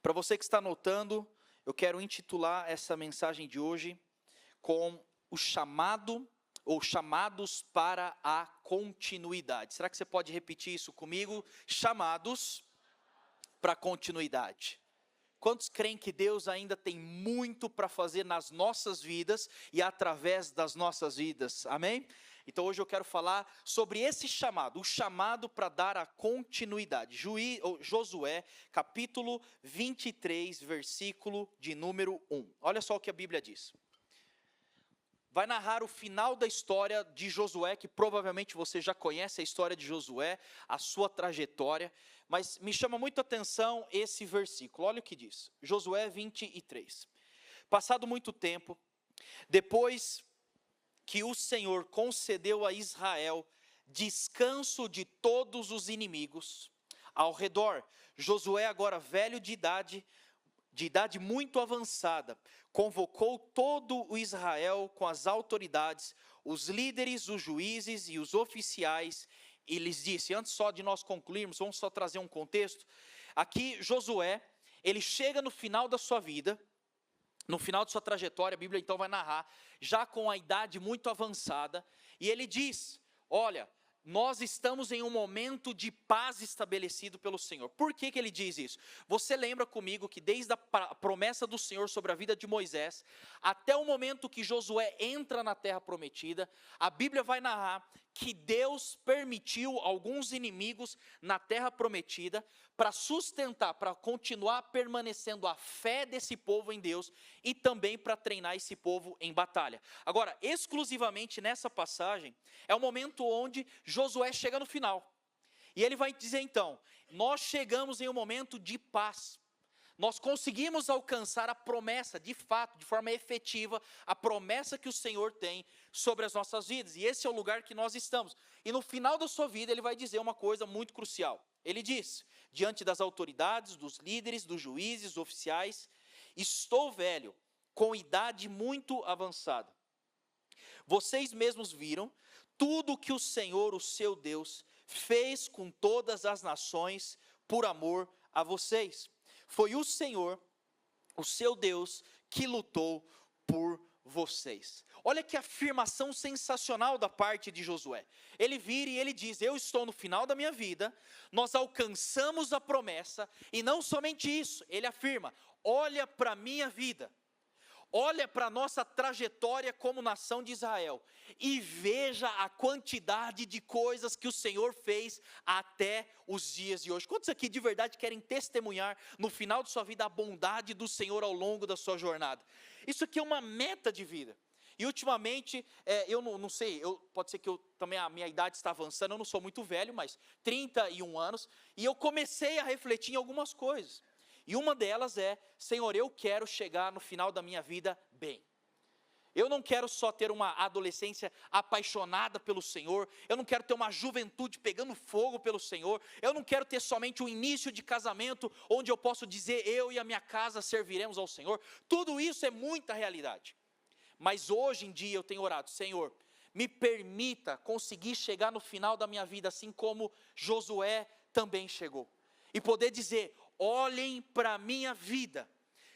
Para você que está anotando, eu quero intitular essa mensagem de hoje com o chamado ou chamados para a continuidade. Será que você pode repetir isso comigo? Chamados para a continuidade. Quantos creem que Deus ainda tem muito para fazer nas nossas vidas e através das nossas vidas? Amém? Então hoje eu quero falar sobre esse chamado, o chamado para dar a continuidade. Josué, capítulo 23, versículo de número 1. Olha só o que a Bíblia diz. Vai narrar o final da história de Josué, que provavelmente você já conhece a história de Josué, a sua trajetória, mas me chama muito a atenção esse versículo. Olha o que diz, Josué 23. Passado muito tempo, depois que o Senhor concedeu a Israel descanso de todos os inimigos ao redor, Josué, agora velho de idade muito avançada, convocou todo o Israel com as autoridades, os líderes, os juízes e os oficiais, e lhes disse, antes só de nós concluirmos, vamos só trazer um contexto, aqui Josué, ele chega no final da sua vida, no final de sua trajetória, a Bíblia então vai narrar, já com a idade muito avançada, e ele diz, olha, nós estamos em um momento de paz estabelecido pelo Senhor. Por que ele diz isso? Você lembra comigo que desde a promessa do Senhor sobre a vida de Moisés, até o momento que Josué entra na terra prometida, a Bíblia vai narrar que Deus permitiu alguns inimigos na terra prometida para sustentar, para continuar permanecendo a fé desse povo em Deus e também para treinar esse povo em batalha. Agora, exclusivamente nessa passagem, é o momento onde Josué chega no final. E ele vai dizer então, nós chegamos em um momento de paz. Nós conseguimos alcançar a promessa, de fato, de forma efetiva, a promessa que o Senhor tem sobre as nossas vidas. E esse é o lugar que nós estamos. E no final da sua vida, ele vai dizer uma coisa muito crucial. Ele diz, diante das autoridades, dos líderes, dos juízes, oficiais, estou velho, com idade muito avançada. Vocês mesmos viram tudo que o Senhor, o seu Deus, fez com todas as nações por amor a vocês. Foi o Senhor, o seu Deus, que lutou por vocês. Olha que afirmação sensacional da parte de Josué. Ele vira e ele diz, eu estou no final da minha vida, nós alcançamos a promessa, e não somente isso, ele afirma, olha para a minha vida, olha para a nossa trajetória como nação de Israel e veja a quantidade de coisas que o Senhor fez até os dias de hoje. Quantos aqui de verdade querem testemunhar no final de sua vida a bondade do Senhor ao longo da sua jornada? Isso aqui é uma meta de vida. E ultimamente, eu não sei, pode ser que também a minha idade está avançando, eu não sou muito velho, mas 31 anos, e eu comecei a refletir em algumas coisas. E uma delas é, Senhor, eu quero chegar no final da minha vida bem. Eu não quero só ter uma adolescência apaixonada pelo Senhor, eu não quero ter uma juventude pegando fogo pelo Senhor, eu não quero ter somente um início de casamento, onde eu posso dizer, eu e a minha casa serviremos ao Senhor. Tudo isso é muita realidade. Mas hoje em dia eu tenho orado, Senhor, me permita conseguir chegar no final da minha vida, assim como Josué também chegou. E poder dizer, olhem para a minha vida,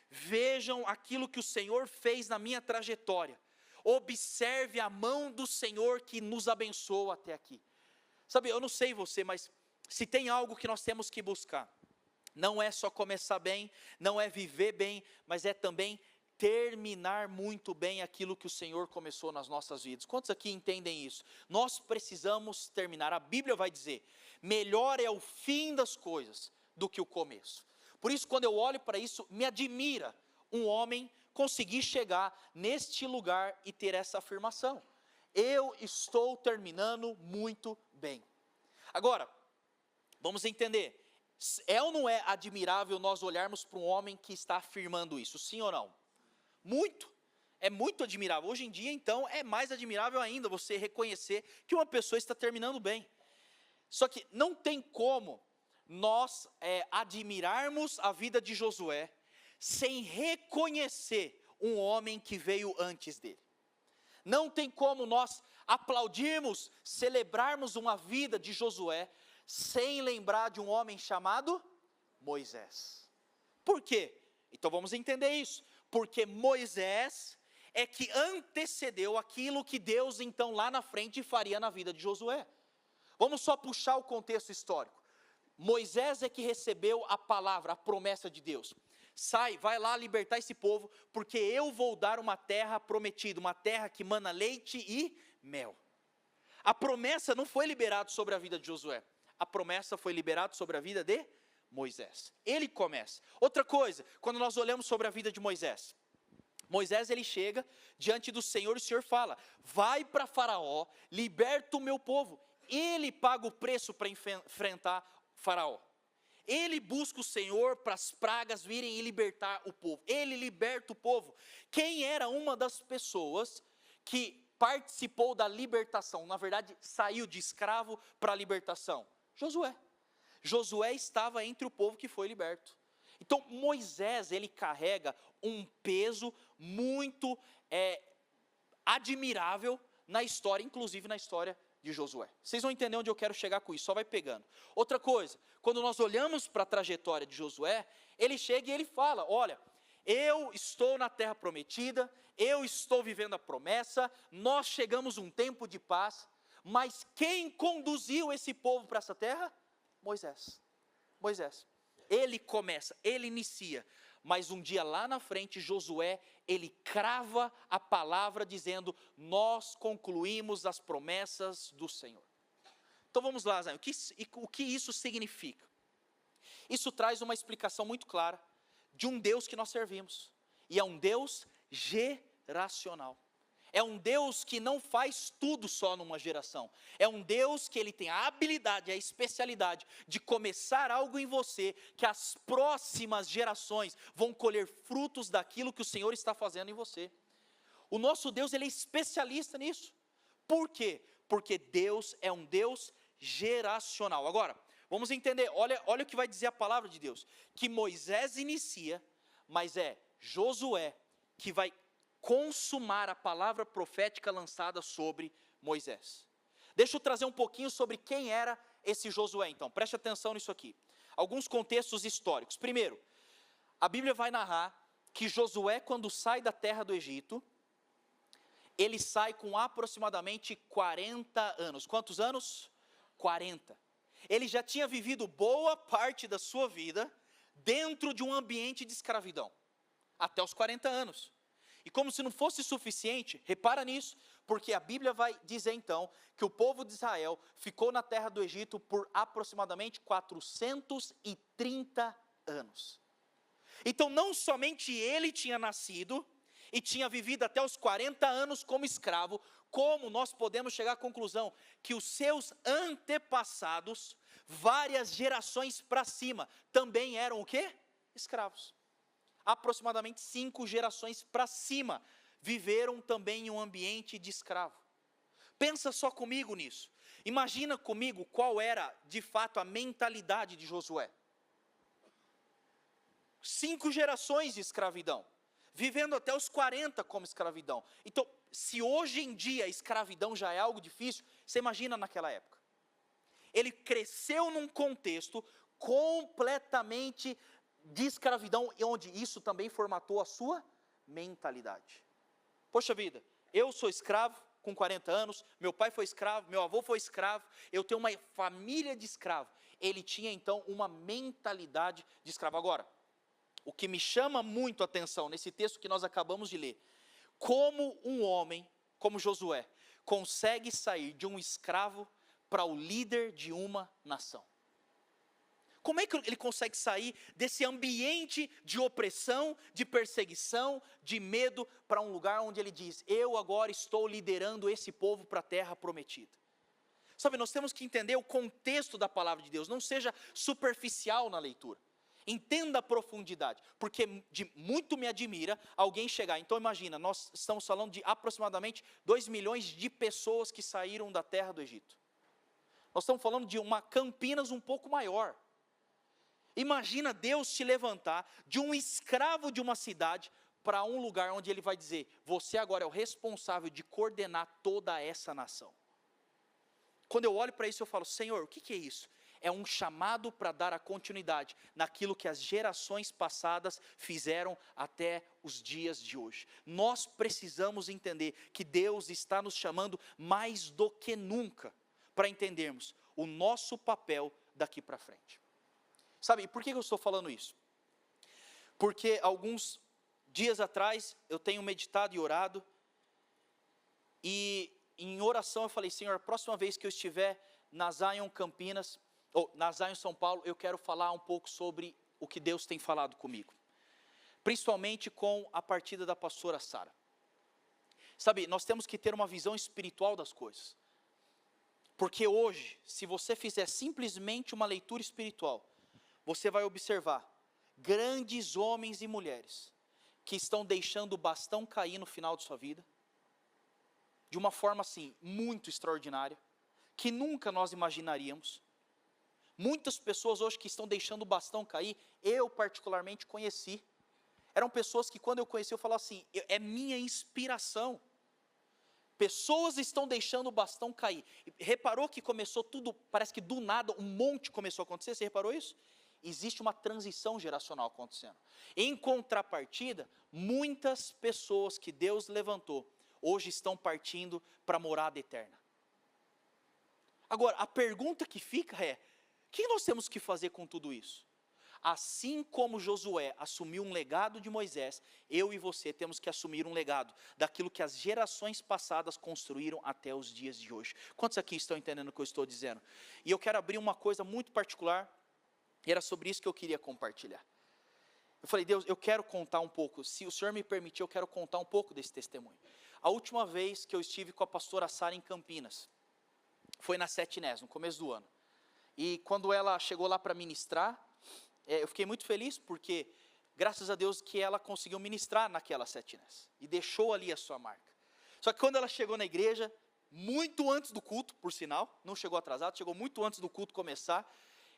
vejam aquilo que o Senhor fez na minha trajetória, observe a mão do Senhor que nos abençoou até aqui. Sabe, eu não sei você, mas se tem algo que nós temos que buscar, não é só começar bem, não é viver bem, mas é também terminar muito bem aquilo que o Senhor começou nas nossas vidas. Quantos aqui entendem isso? Nós precisamos terminar, a Bíblia vai dizer, melhor é o fim das coisas do que o começo. Por isso, quando eu olho para isso, me admira um homem conseguir chegar neste lugar e ter essa afirmação. Eu estou terminando muito bem. Agora, vamos entender, é ou não é admirável nós olharmos para um homem que está afirmando isso, sim ou não? Muito, é muito admirável. Hoje em dia, então, é mais admirável ainda você reconhecer que uma pessoa está terminando bem. Só que não tem como nós admirarmos a vida de Josué sem reconhecer um homem que veio antes dele. Não tem como nós aplaudirmos, celebrarmos uma vida de Josué sem lembrar de um homem chamado Moisés. Por quê? Então vamos entender isso. Porque Moisés é que antecedeu aquilo que Deus então lá na frente faria na vida de Josué. Vamos só puxar o contexto histórico. Moisés é que recebeu a palavra, a promessa de Deus. Sai, vai lá libertar esse povo, porque eu vou dar uma terra prometida, uma terra que mana leite e mel. A promessa não foi liberada sobre a vida de Josué. A promessa foi liberada sobre a vida de Moisés. Ele começa. Outra coisa, quando nós olhamos sobre a vida de Moisés. Moisés, ele chega diante do Senhor e o Senhor fala: vai para Faraó, liberta o meu povo. Ele paga o preço para enfrentar Faraó. Ele busca o Senhor para as pragas virem e libertar o povo. Ele liberta o povo. Quem era uma das pessoas que participou da libertação? Na verdade, saiu de escravo para a libertação? Josué. Josué estava entre o povo que foi liberto. Então, Moisés, ele carrega um peso muito admirável na história, inclusive na história de Josué. Vocês vão entender onde eu quero chegar com isso, só vai pegando. Outra coisa, quando nós olhamos para a trajetória de Josué, ele chega e ele fala: olha, eu estou na terra prometida, eu estou vivendo a promessa, nós chegamos a um tempo de paz, mas quem conduziu esse povo para essa terra? Moisés. Moisés. Ele começa, ele inicia, mas um dia lá na frente, Josué, ele crava a palavra dizendo: nós concluímos as promessas do Senhor. Então vamos lá, Zé, o que isso significa? Isso traz uma explicação muito clara de um Deus que nós servimos, e é um Deus geracional. É um Deus que não faz tudo só numa geração. É um Deus que ele tem a habilidade, a especialidade de começar algo em você, que as próximas gerações vão colher frutos daquilo que o Senhor está fazendo em você. O nosso Deus, ele é especialista nisso. Por quê? Porque Deus é um Deus geracional. Agora, vamos entender, olha o que vai dizer a palavra de Deus. Que Moisés inicia, mas é Josué que vai consumar a palavra profética lançada sobre Moisés. Deixa eu trazer um pouquinho sobre quem era esse Josué, então. Preste atenção nisso aqui. Alguns contextos históricos. Primeiro, a Bíblia vai narrar que Josué, quando sai da terra do Egito, ele sai com aproximadamente 40 anos. Quantos anos? 40. Ele já tinha vivido boa parte da sua vida dentro de um ambiente de escravidão. Até os 40 anos. E como se não fosse suficiente, repara nisso, porque a Bíblia vai dizer então que o povo de Israel ficou na terra do Egito por aproximadamente 430 anos. Então não somente ele tinha nascido e tinha vivido até os 40 anos como escravo, como nós podemos chegar à conclusão que os seus antepassados, várias gerações para cima, também eram o quê? Escravos. Aproximadamente 5 gerações para cima, viveram também em um ambiente de escravo. Pensa só comigo nisso. Imagina comigo qual era, de fato, a mentalidade de Josué. 5 gerações de escravidão, vivendo até os 40 como escravidão. Então, se hoje em dia a escravidão já é algo difícil, você imagina naquela época. Ele cresceu num contexto completamente de escravidão, onde isso também formatou a sua mentalidade. Poxa vida, eu sou escravo com 40 anos, meu pai foi escravo, meu avô foi escravo, eu tenho uma família de escravo. Ele tinha então uma mentalidade de escravo. Agora, o que me chama muito a atenção nesse texto que nós acabamos de ler, como um homem, como Josué, consegue sair de um escravo para o líder de uma nação. Como é que ele consegue sair desse ambiente de opressão, de perseguição, de medo, para um lugar onde ele diz: eu agora estou liderando esse povo para a terra prometida? Sabe, nós temos que entender o contexto da palavra de Deus, não seja superficial na leitura. Entenda a profundidade, porque muito me admira alguém chegar. Então imagina, nós estamos falando de aproximadamente 2 milhões de pessoas que saíram da terra do Egito. Nós estamos falando de uma Campinas um pouco maior. Imagina Deus te levantar de um escravo de uma cidade para um lugar onde ele vai dizer: você agora é o responsável de coordenar toda essa nação. Quando eu olho para isso eu falo: Senhor, o que é isso? é um chamado para dar a continuidade naquilo que as gerações passadas fizeram até os dias de hoje. Nós precisamos entender que Deus está nos chamando mais do que nunca para entendermos o nosso papel daqui para frente. Sabe, por que eu estou falando isso? Porque alguns dias atrás eu tenho meditado e orado, e em oração eu falei: Senhor, a próxima vez que eu estiver na Zion Campinas, ou na Zion São Paulo, eu quero falar um pouco sobre o que Deus tem falado comigo, principalmente com a partida da pastora Sara. Sabe, nós temos que ter uma visão espiritual das coisas, porque hoje, se você fizer simplesmente uma leitura espiritual, você vai observar grandes homens e mulheres que estão deixando o bastão cair no final de sua vida, de uma forma assim, muito extraordinária, que nunca nós imaginaríamos. Muitas pessoas hoje que estão deixando o bastão cair, eu particularmente conheci. Eram pessoas que quando eu conheci eu falava assim, é minha inspiração. Pessoas estão deixando o bastão cair. Reparou que começou tudo, parece que do nada um monte começou a acontecer, você reparou isso? Existe uma transição geracional acontecendo. Em contrapartida, muitas pessoas que Deus levantou, hoje estão partindo para a morada eterna. Agora, a pergunta que fica é, o que nós temos que fazer com tudo isso? Assim como Josué assumiu um legado de Moisés, eu e você temos que assumir um legado daquilo que as gerações passadas construíram até os dias de hoje. Quantos aqui estão entendendo o que eu estou dizendo? E eu quero abrir uma coisa muito particular, e era sobre isso que eu queria compartilhar. Eu falei: Deus, eu quero contar um pouco, se o Senhor me permitir, eu quero contar um pouco desse testemunho. A última vez que eu estive com a pastora Sara em Campinas, foi na Sete Nés, no começo do ano. E quando ela chegou lá para ministrar, eu fiquei muito feliz, porque graças a Deus que ela conseguiu ministrar naquela Sete Nés, e deixou ali a sua marca. Só que quando ela chegou na igreja, muito antes do culto, por sinal, não chegou atrasado, chegou muito antes do culto começar,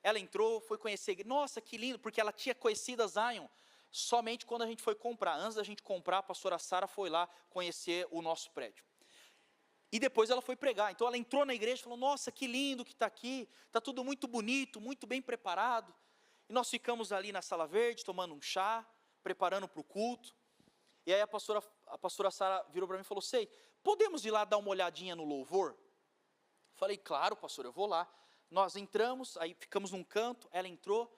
ela entrou, foi conhecer a igreja. Nossa, que lindo, porque ela tinha conhecido a Zion somente quando a gente foi comprar. Antes da gente comprar, a pastora Sara foi lá conhecer o nosso prédio. E depois ela foi pregar. Então ela entrou na igreja e falou: nossa, que lindo que está aqui, está tudo muito bonito, muito bem preparado. E nós ficamos ali na Sala Verde, tomando um chá, preparando para o culto. E aí a pastora Sara virou para mim e falou: Sei, podemos ir lá dar uma olhadinha no louvor? Falei: claro, pastor, eu vou lá. Nós entramos, aí ficamos num canto, ela entrou,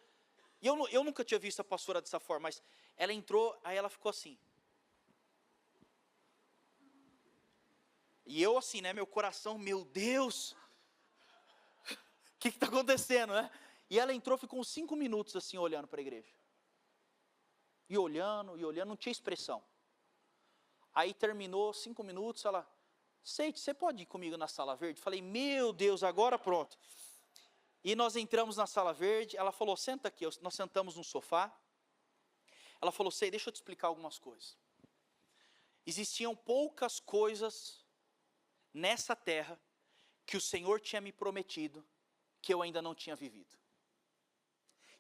e eu nunca tinha visto a pastora dessa forma, mas ela entrou, aí ela ficou assim. E eu assim, né, meu coração, meu Deus, o que está acontecendo, né? E ela entrou, ficou uns 5 minutos assim, olhando para a igreja. E olhando, não tinha expressão. Aí terminou 5 minutos, ela: Seite, você pode ir comigo na Sala Verde? Falei: meu Deus, agora pronto. E nós entramos na Sala Verde, ela falou: senta aqui, nós sentamos no sofá. Ela falou: Sei, deixa eu te explicar algumas coisas. Existiam poucas coisas nessa terra que o Senhor tinha me prometido, que eu ainda não tinha vivido.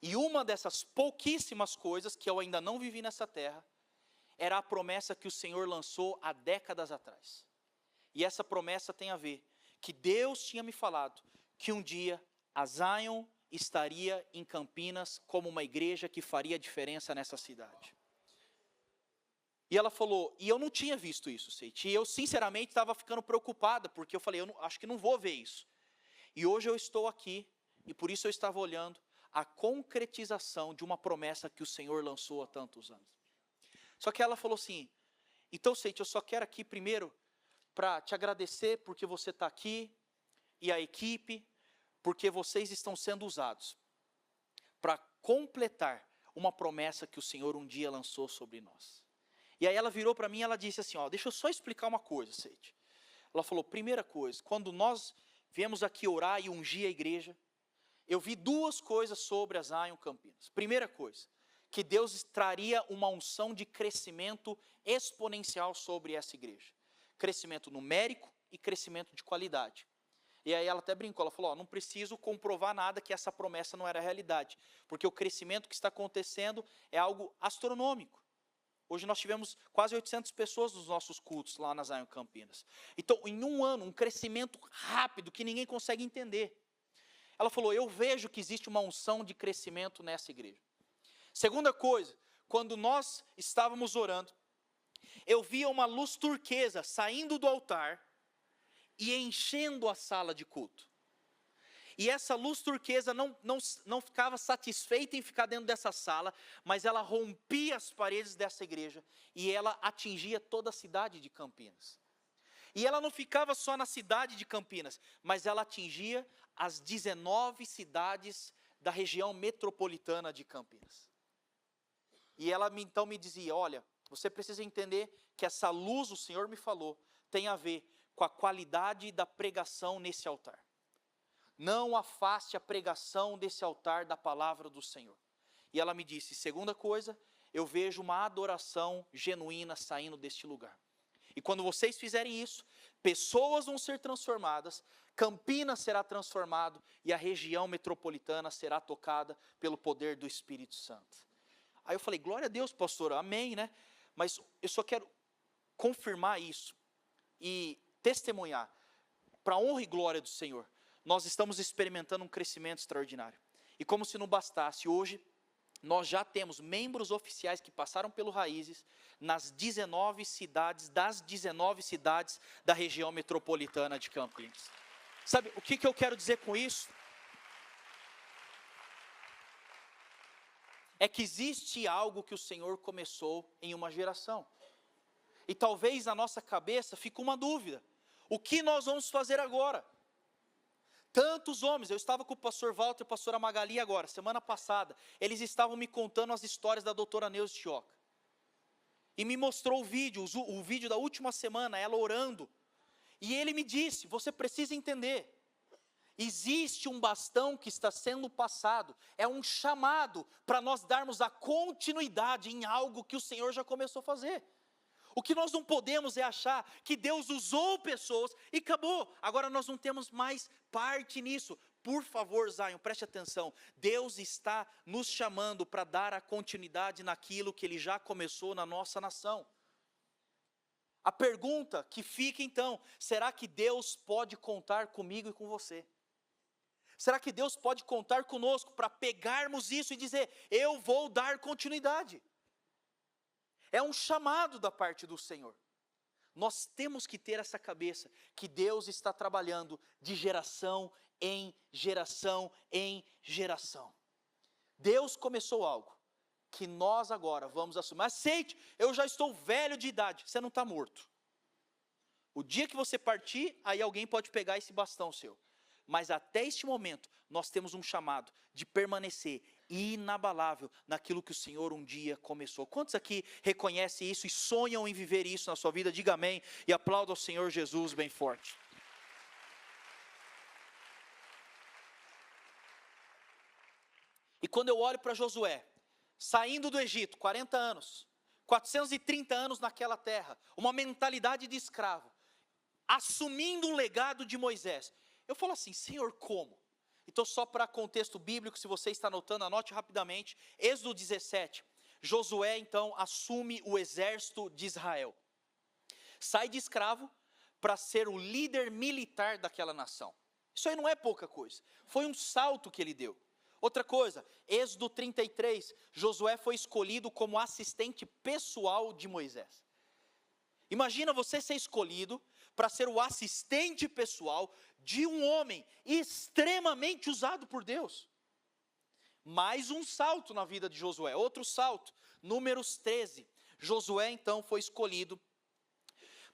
E uma dessas pouquíssimas coisas que eu ainda não vivi nessa terra, era a promessa que o Senhor lançou há décadas atrás. E essa promessa tem a ver, que Deus tinha me falado, que um dia a Zion estaria em Campinas como uma igreja que faria diferença nessa cidade. E ela falou, e eu não tinha visto isso, Seite. E eu sinceramente estava ficando preocupada, porque eu falei: acho que não vou ver isso. E hoje eu estou aqui, e por isso eu estava olhando a concretização de uma promessa que o Senhor lançou há tantos anos. Só que ela falou assim: então, Seite, eu só quero aqui primeiro para te agradecer porque você está aqui, e a equipe, porque vocês estão sendo usados para completar uma promessa que o Senhor um dia lançou sobre nós. E aí ela virou para mim e ela disse assim: deixa eu só explicar uma coisa, Seite. Ela falou: primeira coisa, quando nós viemos aqui orar e ungir a igreja, eu vi 2 coisas sobre a Zion Campinas. Primeira coisa, que Deus traria uma unção de crescimento exponencial sobre essa igreja. Crescimento numérico e crescimento de qualidade. E aí ela até brincou, ela falou: não preciso comprovar nada que essa promessa não era realidade, porque o crescimento que está acontecendo é algo astronômico. Hoje nós tivemos quase 800 pessoas nos nossos cultos lá na Zion Campinas. Então, em um ano, um crescimento rápido que ninguém consegue entender. Ela falou, eu vejo que existe uma unção de crescimento nessa igreja. Segunda coisa, quando nós estávamos orando, eu via uma luz turquesa saindo do altar e enchendo a sala de culto. E essa luz turquesa não ficava satisfeita em ficar dentro dessa sala, mas ela rompia as paredes dessa igreja e ela atingia toda a cidade de Campinas. E ela não ficava só na cidade de Campinas, mas ela atingia as 19 cidades da região metropolitana de Campinas. E ela então me dizia, olha, você precisa entender que essa luz, o Senhor me falou, tem a ver com a qualidade da pregação nesse altar. Não afaste a pregação desse altar da palavra do Senhor. E ela me disse, segunda coisa, eu vejo uma adoração genuína saindo deste lugar. E quando vocês fizerem isso, pessoas vão ser transformadas, Campinas será transformado e a região metropolitana será tocada pelo poder do Espírito Santo. Aí eu falei, glória a Deus, pastor, amém, né? Mas eu só quero confirmar isso e testemunhar, para a honra e glória do Senhor, nós estamos experimentando um crescimento extraordinário. E como se não bastasse, hoje nós já temos membros oficiais que passaram pelo Raízes nas 19 cidades, das 19 cidades da região metropolitana de Campinas. Sabe, o que eu quero dizer com isso? É que existe algo que o Senhor começou em uma geração. E talvez na nossa cabeça fique uma dúvida. O que nós vamos fazer agora? Tantos homens, eu estava com o pastor Walter e a pastora Magali agora, semana passada, eles estavam me contando as histórias da doutora Neuza Chioca. E me mostrou o vídeo da última semana, ela orando. E ele me disse, você precisa entender, existe um bastão que está sendo passado, é um chamado para nós darmos a continuidade em algo que o Senhor já começou a fazer. O que nós não podemos é achar que Deus usou pessoas e acabou, agora nós não temos mais parte nisso. Por favor, Zion, preste atenção, Deus está nos chamando para dar a continuidade naquilo que Ele já começou na nossa nação. A pergunta que fica então, será que Deus pode contar comigo e com você? Será que Deus pode contar conosco para pegarmos isso e dizer, eu vou dar continuidade? É um chamado da parte do Senhor. Nós temos que ter essa cabeça, que Deus está trabalhando de geração em geração em geração. Deus começou algo, que nós agora vamos assumir. Aceite, eu já estou velho de idade, você não está morto. O dia que você partir, aí alguém pode pegar esse bastão seu. Mas até este momento, nós temos um chamado de permanecer inabalável naquilo que o Senhor um dia começou. Quantos aqui reconhecem isso e sonham em viver isso na sua vida? Diga amém e aplauda ao Senhor Jesus bem forte. E quando eu olho para Josué, saindo do Egito, 40 anos, 430 anos naquela terra, uma mentalidade de escravo, assumindo um legado de Moisés, eu falo assim, Senhor, como? Então, só para contexto bíblico, se você está anotando, anote rapidamente. Êxodo 17, Josué então assume o exército de Israel. Sai de escravo para ser o líder militar daquela nação. Isso aí não é pouca coisa. Foi um salto que ele deu. Outra coisa, Êxodo 33, Josué foi escolhido como assistente pessoal de Moisés. Imagina você ser escolhido para ser o assistente pessoal de um homem extremamente usado por Deus. Mais um salto na vida de Josué, outro salto, Números 13. Josué então foi escolhido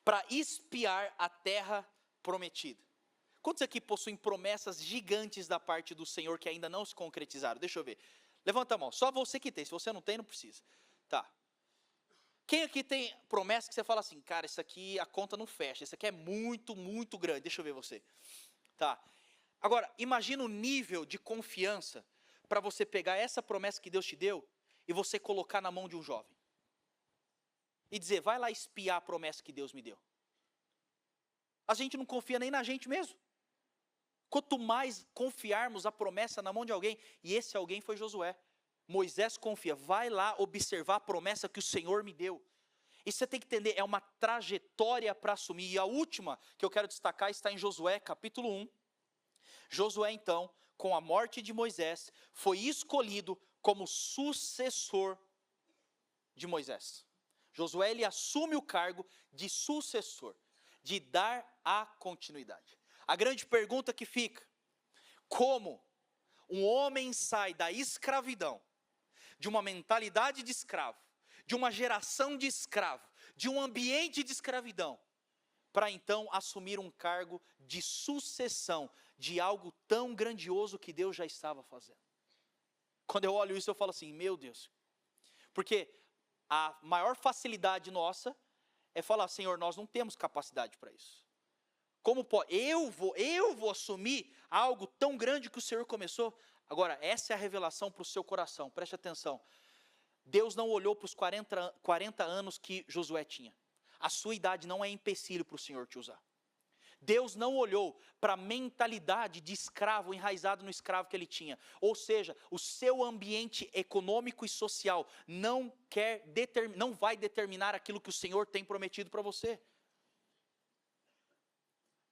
para espiar a terra prometida. Quantos aqui possuem promessas gigantes da parte do Senhor que ainda não se concretizaram? Deixa eu ver. Levanta a mão, só você que tem, se você não tem, não precisa. Tá. Quem aqui tem promessa que você fala assim, cara, isso aqui a conta não fecha, isso aqui é muito, muito grande. Deixa eu ver você. Tá. Agora, imagina o nível de confiança para você pegar essa promessa que Deus te deu e você colocar na mão de um jovem. E dizer, vai lá espiar a promessa que Deus me deu. A gente não confia nem na gente mesmo. Quanto mais confiarmos a promessa na mão de alguém, e esse alguém foi Josué. Moisés confia, vai lá observar a promessa que o Senhor me deu. E você tem que entender, é uma trajetória para assumir. E a última que eu quero destacar está em Josué, capítulo 1. Josué, então, com a morte de Moisés, foi escolhido como sucessor de Moisés. Josué, ele assume o cargo de sucessor, de dar a continuidade. A grande pergunta que fica: como um homem sai da escravidão, de uma mentalidade de escravo, de uma geração de escravo, de um ambiente de escravidão, para então assumir um cargo de sucessão de algo tão grandioso que Deus já estava fazendo? Quando eu olho isso, eu falo assim, meu Deus, porque a maior facilidade nossa é falar, Senhor, nós não temos capacidade para isso. Como pode? Eu vou assumir algo tão grande que o Senhor começou? Agora, essa é a revelação para o seu coração, preste atenção. Deus não olhou para os 40 anos que Josué tinha. A sua idade não é empecilho para o Senhor te usar. Deus não olhou para a mentalidade de escravo, enraizado no escravo que ele tinha. Ou seja, o seu ambiente econômico e social não vai determinar aquilo que o Senhor tem prometido para você.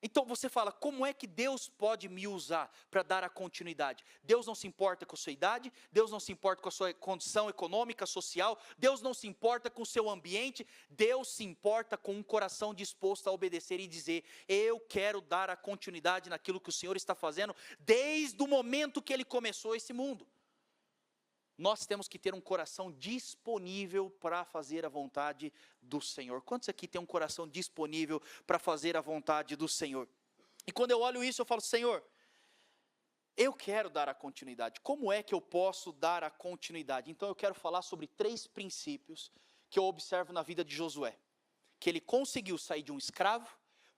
Então você fala, como é que Deus pode me usar para dar a continuidade? Deus não se importa com a sua idade, Deus não se importa com a sua condição econômica, social, Deus não se importa com o seu ambiente, Deus se importa com um coração disposto a obedecer e dizer, eu quero dar a continuidade naquilo que o Senhor está fazendo, desde o momento que Ele começou esse mundo. Nós temos que ter um coração disponível para fazer a vontade do Senhor. Quantos aqui tem um coração disponível para fazer a vontade do Senhor? E quando eu olho isso, eu falo, Senhor, eu quero dar a continuidade. Como é que eu posso dar a continuidade? Então eu quero falar sobre 3 princípios que eu observo na vida de Josué. Que ele conseguiu sair de um escravo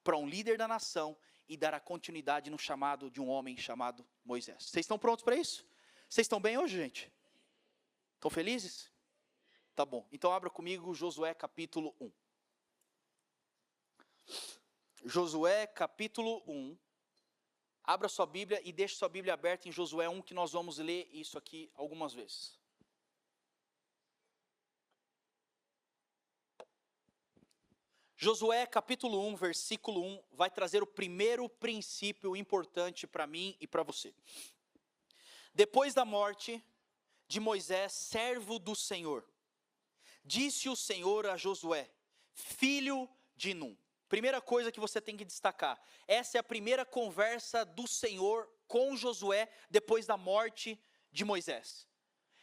para um líder da nação e dar a continuidade no chamado de um homem chamado Moisés. Vocês estão prontos para isso? Vocês estão bem hoje, gente? Estão felizes? Tá bom. Então abra comigo Josué capítulo 1. Josué capítulo 1. Abra sua Bíblia e deixe sua Bíblia aberta em Josué 1, que nós vamos ler isso aqui algumas vezes. Josué capítulo 1, versículo 1, vai trazer o primeiro princípio importante para mim e para você. Depois da morte de Moisés, servo do Senhor, disse o Senhor a Josué, filho de Num. Primeira coisa que você tem que destacar, essa é a primeira conversa do Senhor com Josué depois da morte de Moisés.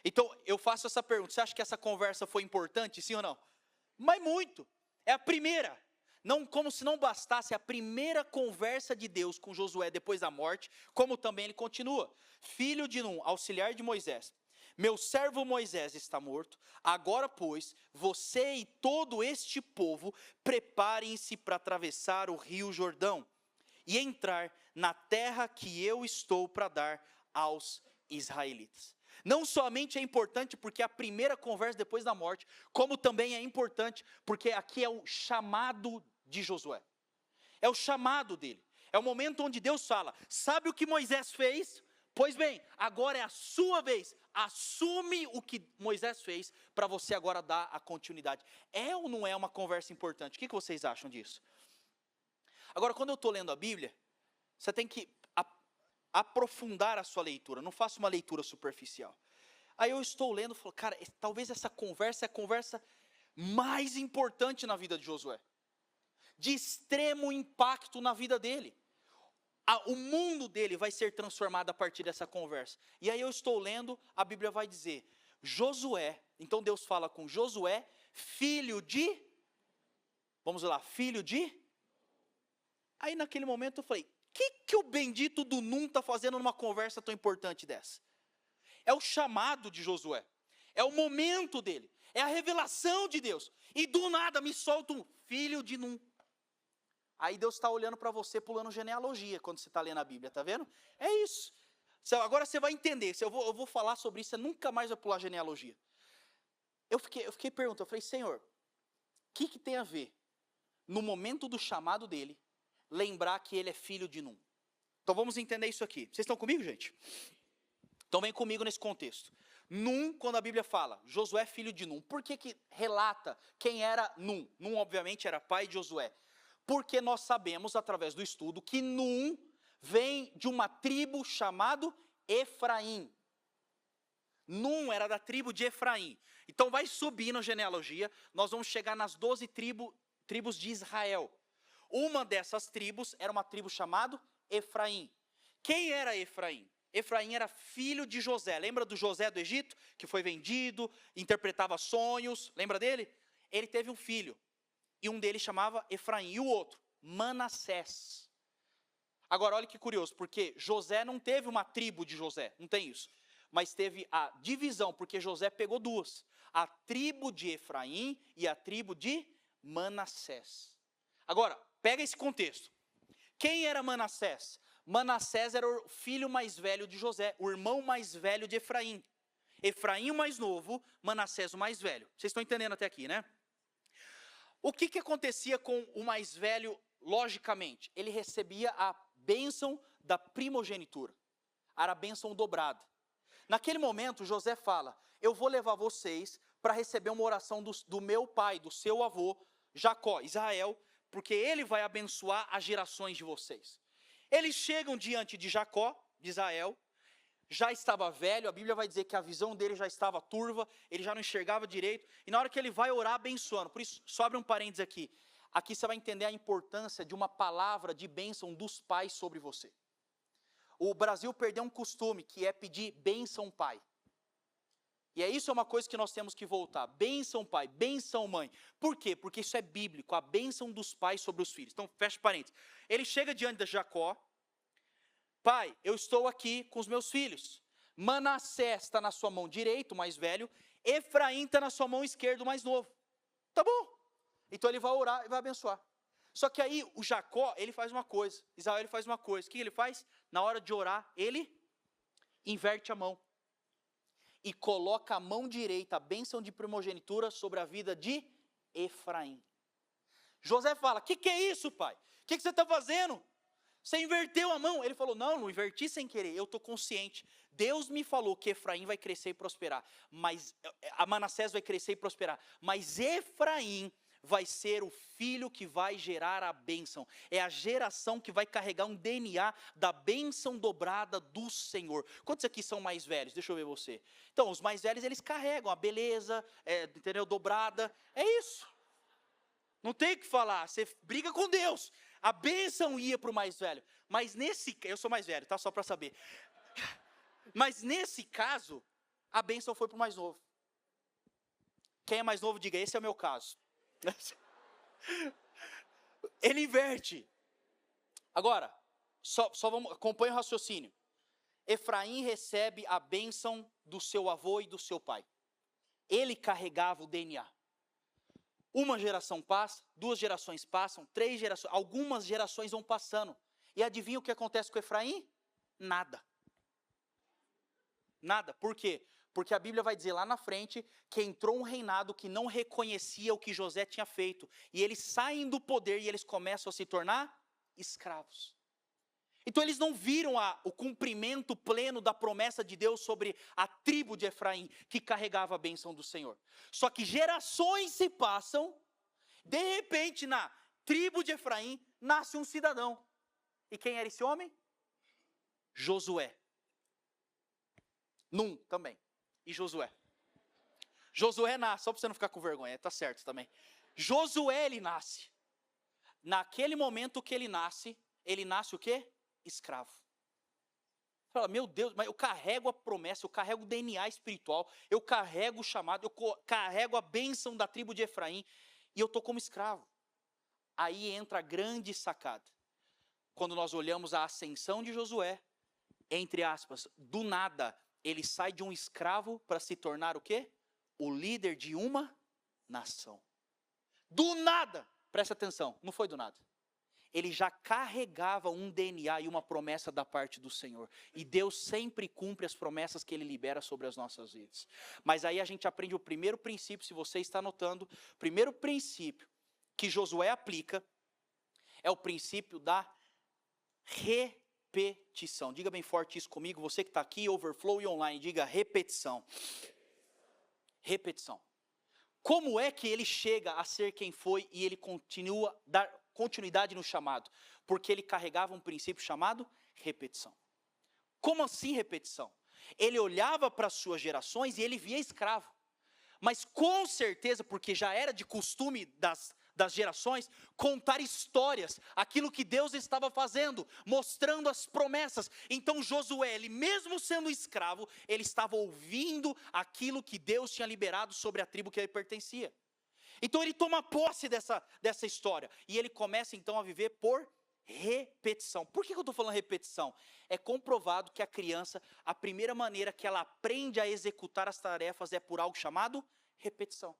Então eu faço essa pergunta, você acha que essa conversa foi importante, sim ou não? Mas muito, é a primeira. Não, como se não bastasse a primeira conversa de Deus com Josué depois da morte, como também ele continua, filho de Num, auxiliar de Moisés. Meu servo Moisés está morto, agora pois, você e todo este povo, preparem-se para atravessar o rio Jordão e entrar na terra que eu estou para dar aos israelitas. Não somente é importante porque é a primeira conversa depois da morte, como também é importante porque aqui é o chamado de Josué. É o chamado dele, é o momento onde Deus fala, sabe o que Moisés fez? Pois bem, agora é a sua vez, assume o que Moisés fez, para você agora dar a continuidade. É ou não é uma conversa importante? O que vocês acham disso? Agora, quando eu estou lendo a Bíblia, você tem que aprofundar a sua leitura, não faça uma leitura superficial. Aí eu estou lendo e falo, cara, talvez essa conversa é a conversa mais importante na vida de Josué, de extremo impacto na vida dele. O mundo dele vai ser transformado a partir dessa conversa. E aí eu estou lendo, a Bíblia vai dizer, Josué, então Deus fala com Josué, filho de, vamos lá, filho de, aí naquele momento eu falei, o que o bendito do Num está fazendo numa conversa tão importante dessa? É o chamado de Josué, é o momento dele, é a revelação de Deus, e do nada me solta um filho de Num. Aí Deus está olhando para você pulando genealogia quando você está lendo a Bíblia, está vendo? É isso. Agora você vai entender, eu vou falar sobre isso, você nunca mais vai pular genealogia. Eu fiquei perguntando, eu falei, Senhor, o que tem a ver, no momento do chamado dele, lembrar que ele é filho de Num? Então vamos entender isso aqui. Vocês estão comigo, gente? Então vem comigo nesse contexto. Num, quando a Bíblia fala, Josué filho de Num, por que relata quem era Num? Num obviamente era pai de Josué. Porque nós sabemos, através do estudo, que Num vem de uma tribo chamada Efraim. Num era da tribo de Efraim. Então vai subindo a genealogia, nós vamos chegar nas 12 tribos de Israel. Uma dessas tribos era uma tribo chamada Efraim. Quem era Efraim? Efraim era filho de José. Lembra do José do Egito? Que foi vendido, interpretava sonhos. Lembra dele? Ele teve um filho. E um deles chamava Efraim. E o outro? Manassés. Agora, olha que curioso, porque José não teve uma tribo de José. Não tem isso. Mas teve a divisão, porque José pegou duas. A tribo de Efraim e a tribo de Manassés. Agora, pega esse contexto. Quem era Manassés? Manassés era o filho mais velho de José, o irmão mais velho de Efraim. Efraim o mais novo, Manassés o mais velho. Vocês estão entendendo até aqui, né? O que acontecia com o mais velho, logicamente? Ele recebia a bênção da primogenitura. Era a bênção dobrada. Naquele momento, José fala, eu vou levar vocês para receber uma oração do meu pai, do seu avô, Jacó, Israel, porque ele vai abençoar as gerações de vocês. Eles chegam diante de Jacó, de Israel, já estava velho, a Bíblia vai dizer que a visão dele já estava turva, ele já não enxergava direito, e na hora que ele vai orar abençoando, por isso, só abre um parênteses aqui, aqui você vai entender a importância de uma palavra de bênção dos pais sobre você. O Brasil perdeu um costume, que é pedir bênção pai. E isso é uma coisa que nós temos que voltar. Bênção pai, bênção mãe. Por quê? Porque isso é bíblico, a bênção dos pais sobre os filhos. Então, fecha parênteses. Ele chega diante de Jacó. Pai, eu estou aqui com os meus filhos. Manassés está na sua mão direita, o mais velho. Efraim está na sua mão esquerda, o mais novo. Tá bom. Então ele vai orar e vai abençoar. Só que aí o Jacó, ele faz uma coisa. Israel, ele faz uma coisa. O que ele faz? Na hora de orar, ele inverte a mão. E coloca a mão direita, a bênção de primogenitura, sobre a vida de Efraim. José fala, o que é isso, pai? O que você está fazendo? Você inverteu a mão. Ele falou, não inverti sem querer, eu estou consciente. Deus me falou que Efraim vai crescer e prosperar. Mas a Manassés vai crescer e prosperar. Mas Efraim vai ser o filho que vai gerar a bênção. É a geração que vai carregar um DNA da bênção dobrada do Senhor. Quantos aqui são mais velhos? Deixa eu ver você. Então, os mais velhos, eles carregam a beleza, entendeu? Dobrada. É isso. Não tem o que falar. Você briga com Deus. A bênção ia para o mais velho. Mas eu sou mais velho, tá? Só para saber. Mas nesse caso, a bênção foi para o mais novo. Quem é mais novo, diga, esse é o meu caso. Ele inverte. Agora, só vamos, acompanha o raciocínio. Efraim recebe a bênção do seu avô e do seu pai. Ele carregava o DNA. Uma geração passa, 2 gerações passam, 3 gerações, algumas gerações vão passando. E adivinha o que acontece com Efraim? Nada. Nada. Por quê? Porque a Bíblia vai dizer lá na frente que entrou um reinado que não reconhecia o que José tinha feito. E eles saem do poder e eles começam a se tornar escravos. Então eles não viram o cumprimento pleno da promessa de Deus sobre a tribo de Efraim, que carregava a bênção do Senhor. Só que gerações se passam, de repente na tribo de Efraim nasce um cidadão. E quem era esse homem? Josué. Num também. E Josué. Josué nasce, só para você não ficar com vergonha, tá certo também. Josué, ele nasce. Naquele momento que ele nasce o quê? Escravo. Fala, meu Deus, mas eu carrego a promessa, eu carrego o DNA espiritual, eu carrego o chamado, eu carrego a bênção da tribo de Efraim, e eu estou como escravo. Aí entra a grande sacada. Quando nós olhamos a ascensão de Josué, entre aspas, do nada, ele sai de um escravo para se tornar o quê? O líder de uma nação. Do nada, presta atenção, não foi do nada. Ele já carregava um DNA e uma promessa da parte do Senhor. E Deus sempre cumpre as promessas que Ele libera sobre as nossas vidas. Mas aí a gente aprende o primeiro princípio, se você está anotando, o primeiro princípio que Josué aplica é o princípio da repetição. Diga bem forte isso comigo, você que está aqui, overflow e online, diga repetição. Repetição. Como é que ele chega a ser quem foi e ele continua a dar continuidade no chamado? Porque ele carregava um princípio chamado repetição. Como assim repetição? Ele olhava para as suas gerações e ele via escravo. Mas com certeza, porque já era de costume das gerações, contar histórias, aquilo que Deus estava fazendo, mostrando as promessas. Então Josué, ele mesmo sendo escravo, ele estava ouvindo aquilo que Deus tinha liberado sobre a tribo que ele pertencia. Então ele toma posse dessa história, e ele começa então a viver por repetição. Por que eu estou falando repetição? É comprovado que a criança, a primeira maneira que ela aprende a executar as tarefas é por algo chamado repetição.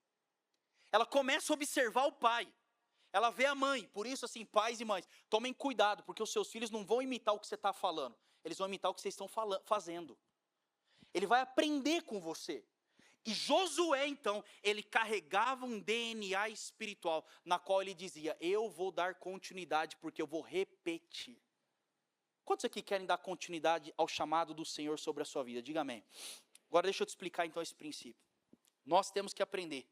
Ela começa a observar o pai, ela vê a mãe. Por isso, assim, pais e mães, tomem cuidado, porque os seus filhos não vão imitar o que você está falando, eles vão imitar o que vocês estão fazendo. Ele vai aprender com você. E Josué, então, ele carregava um DNA espiritual, na qual ele dizia: eu vou dar continuidade, porque eu vou repetir. Quantos aqui querem dar continuidade ao chamado do Senhor sobre a sua vida? Diga amém. Agora deixa eu te explicar então esse princípio. Nós temos que aprender